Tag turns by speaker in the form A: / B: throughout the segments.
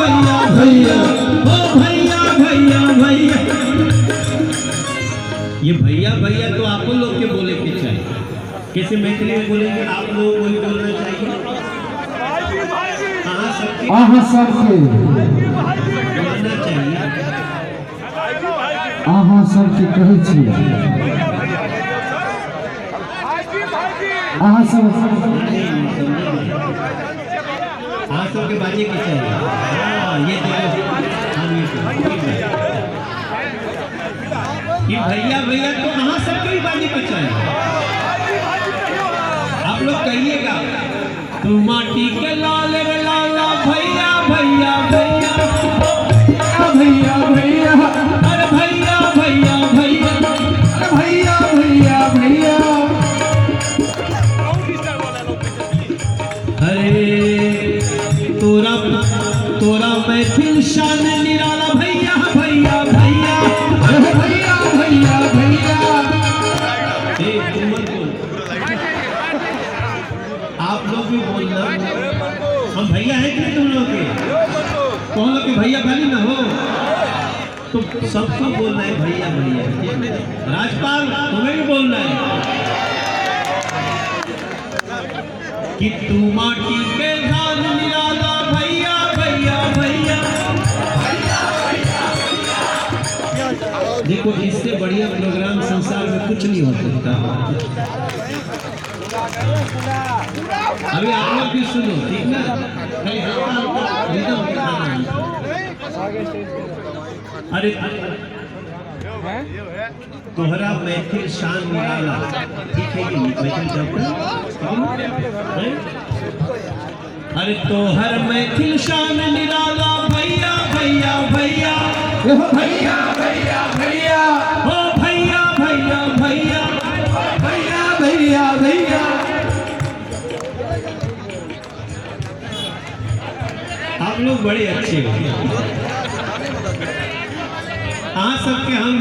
A: भैया भैया ओ भैया भैया भैया। ये भैया भैया तो आप लोग के बोले के चाहिए, कैसे मैथिली में बोलेंगे आप लोग वही बोलना चाहिए।
B: आहा सबके
A: बोलना चाहिए।
B: आहा सबके कहै छी आहा सब
A: हाँ सबके बाजे के चाहिए। हाँ ये कि भैया भैया तो कहाँ सबके भी बाजे के चाहिए। आप लोग कहिएगा तू माटी के लाल रे लाला भैया भैया भैया
B: भैया भैया
A: अरे भैया भैया भैया
B: भैया भैया भैया।
A: अरे तोरा तोरा मैथिल शान निराला भैया भैया भैया
B: भैया भैया भैया।
A: आप लोग भी बोलना, हम भैया हैं कि तुम लोग के कौन लोग के भैया खाली ना हो तो सबको बोलना है भैया भैया। राजपाल तुम्हें भी बोलना है कि तू माटी के धान निराला भैया भैया भैया। देखो इससे बढ़िया प्रोग्राम संसार में कुछ नहीं हो सकता। अभी आप लोग भी सुनो ठीक ना। अरे तोहरा मैथिल शान निराला ठीक है। अरे तोहर मैथिल शान निराला भैया भैया भैया
B: भैया भैया भैया
A: ओ भैया भैया भैया
B: भैया भैया भैया।
A: आप लोग बड़े अच्छे हो। हाँ सबके हम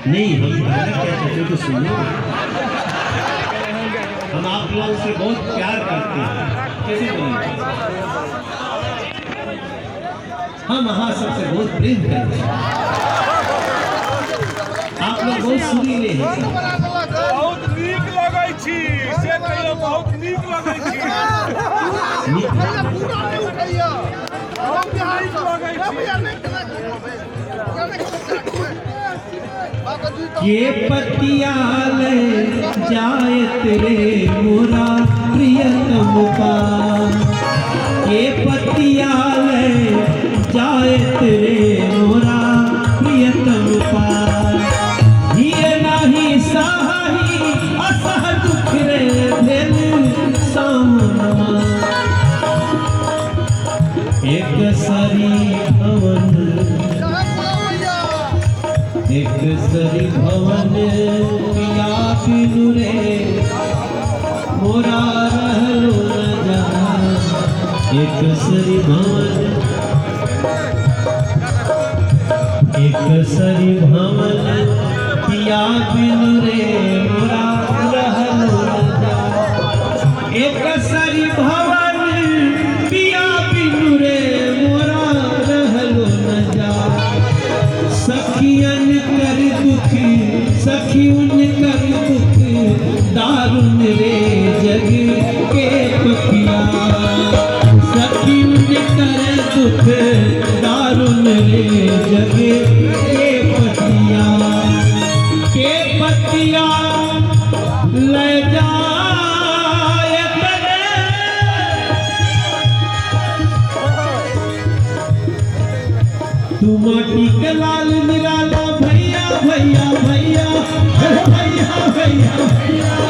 A: नहीं हम क्या कहते तो सुनो। हम आप लोगों से बहुत प्यार करते हैं। कैसे बोलेंगे हम हाँ सबसे बहुत प्रेम करते हैं। आप लोग बहुत सुरीले हैं।
C: बहुत नीक लगै छी से कहियो बहुत नीक लगै छी।
A: ये पतियाल जायत रे मोरा प्रियतम का। ये पतियाल जायत रे मोरा प्रियतम का। ये नहीं सही असह दुख रे दिल सामना। एक सरी भवन एक सरी भवन पिया बिनु रे मोरा रहलो न जा। एक सरी भवन पिया बिनु रे मोरा रहलो न जा। एक सरी भवन पिया बिनु रे मोरा रहलो न जा। सखियन कर दुख सखियन कर दुख दारुण रे जग के पपिया। सखियन कर दुख दारुण रे जग के पतिया। के पतिया ले जाए तू माटी के लाल निराला भैया भैया भैया भैया भैया भैया।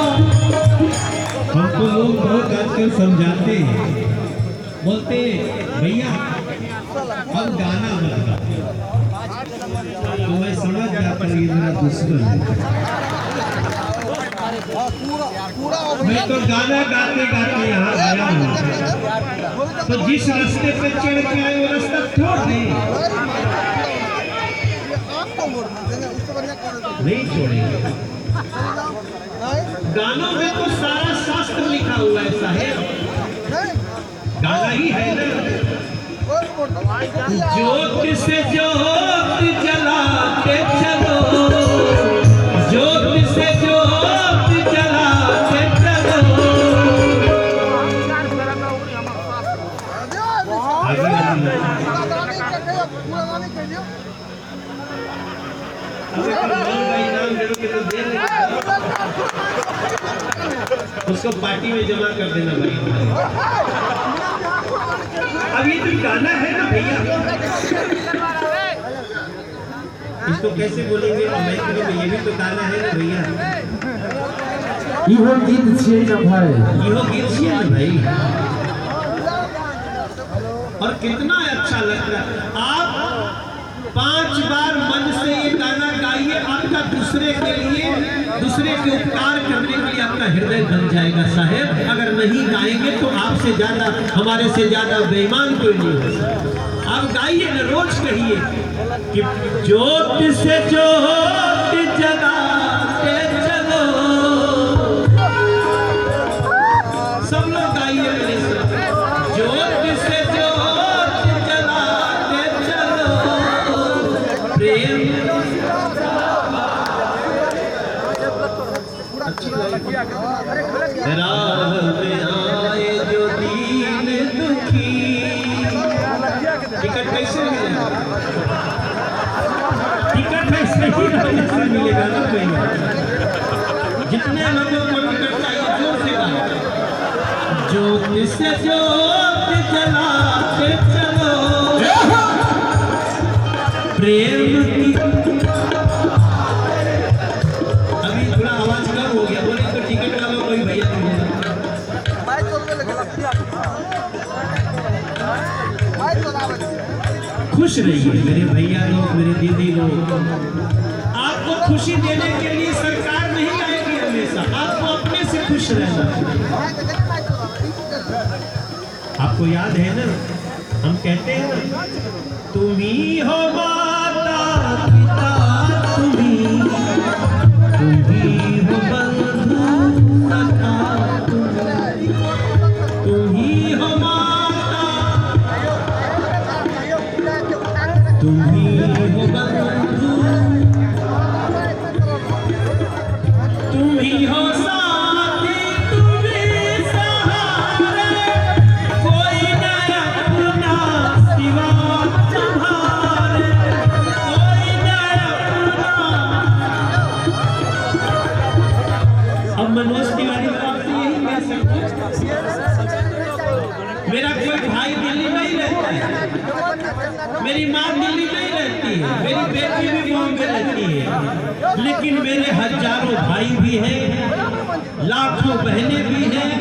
A: हमको लोग बहुत आजकल समझाते हैं, बोलते भैया हम गाना मत गाते। तो मैं समझ जाता हूँ ये मेरा दुश्मन है। मैं तो गाना गाते गाते यहाँ आया हूँ। तो जिस रास्ते पे चढ़ के आए वो रास्ता छोड़ दें। नहीं छोड़ेंगे। गानों में तो सारा शास्त्र लिखा हुआ है साहेब, गाना ही है ना। ज्योत से ज्योत जलाते चलो, ज्योत से ज्योत जलाते चलो। उसको पार्टी में जमा कर देना भाई। अब ये जो गाना है ना भैया, इसको कैसे बोलेंगे मैथिली में? ये भी तो गाना है ना भैया।
B: इहो गीत छियै ना भाई,
A: इहो गीत छियै ना भाई। और कितना अच्छा लग रहा है। आप 5 बार मन से ये गाना गाइए, आपका दूसरे के लिए, दूसरे के उपकार करने के लिए आपका हृदय बन जाएगा साहेब। अगर नहीं गाएंगे तो आपसे ज्यादा, हमारे से ज्यादा बेईमान कोई नहीं हो। आप गाइए ना, रोज कहिए कि ज्योत से ज्योत जगाते चलो। सब लोग गाइए मेरे साथ, ज्योत से ज्योत जलाते चलो। प्रेम राह में आए जो दीन दुखी। टिकट कैसे मिलेगा? टिकट ऐसे ही मिलेगा ना भैया। जितने लोगों को टिकट चाहिए जोर से गाओ, ज्योत से ज्योत जलाते चलो। प्रेम की अभी थोड़ा आवाज कम हो गया, बोले तो टिकट वालों कोई भैया खुश रहिए मेरे भैया लोग, मेरे दीदी लोग। आपको खुशी देने के लिए सरकार नहीं आएगी, हमेशा आपको अपने से खुश रहना। आपको याद है ना, हम कहते हैं ना, तुम ही हो माता पिता, तुम ही हो बंधु सखा, तुम ही हो माता, तुम ही हो बंधु, तुम ही हो साथी, तुम ही सहारे, कोई न अपना सिवा तुम्हारे, कोई न अपना। अब मनोज तिवारी को आपसे यही कह सकते हैं, मेरा कोई भाई दिल्ली नहीं रहता है, मेरी माँ दिल्ली नहीं रहती है, मेरी बेटी भी बॉम्बे रहती है, लेकिन मेरे हजारों भाई भी हैं, लाखों बहनें भी हैं,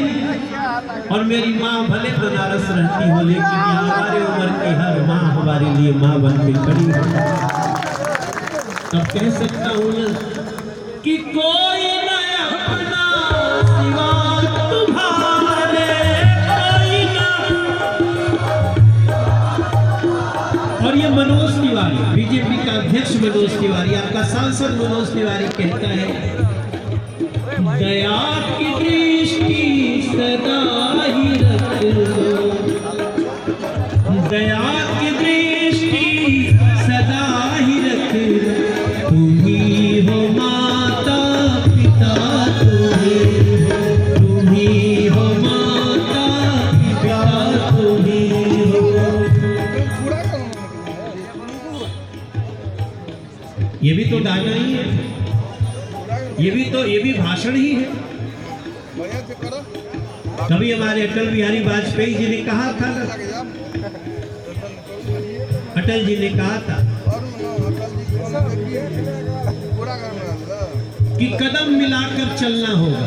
A: और मेरी माँ भले बनारस रहती हो, लेकिन यहाँ हमारे उम्र की हर माँ हमारे लिए माँ बन के खड़ी है। तब कह सकता हूँ ना कि कोई न अपना सिवा तुम्हारे, कोई न। और ये मनोज तिवारी, बीजेपी का अध्यक्ष मनोज तिवारी, आपका सांसद मनोज तिवारी कहता है, दया की दृष्टि सदा ही रख लो, दया की दृष्टि सदा ही रख लो। तुम ही हो माता पिता, तुम ही हो माता पिता, तुम ही हो। ये भी तो गाना ही है, ये भी भाषण ही है। कभी हमारे अटल बिहारी वाजपेयी जी ने कहा था ना, अटल जी ने कहा था कि कदम मिलाकर चलना होगा।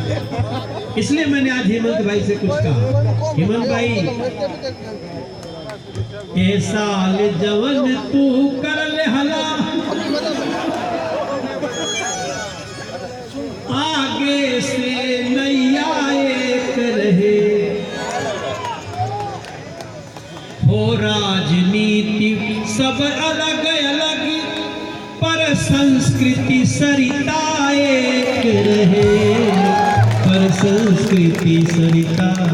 A: इसलिए मैंने आज हेमंत भाई से कुछ कहा, हेमंत भाई, ए साल जवन तू कर ले हला, आगे से नैया एक रहे, हो राजनीति सब अलग अलग, पर संस्कृति सरिता एक रहे। हमार संस्कृति सरिता